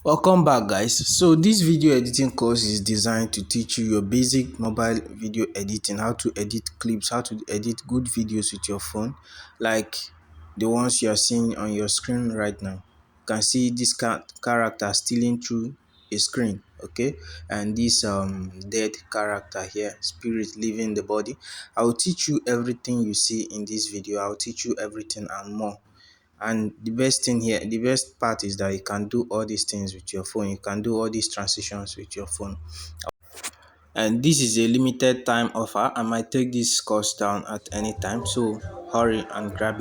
Welcome back, guys. So this video editing course is designed to teach you your basic mobile video editing, how to edit clips, how to edit good videos with your phone, like the ones you are seeing on your screen right now. You can see this character stealing through a screen, okay, and this dead character here, spirit leaving the body. I will teach you everything you see in this video. I will teach you everything and more. And the best thing here, the best part is that you can do all these things with your phone. You can do all these transitions with your phone. And this is a limited time offer. I might take this course down at any time, so hurry and grab it.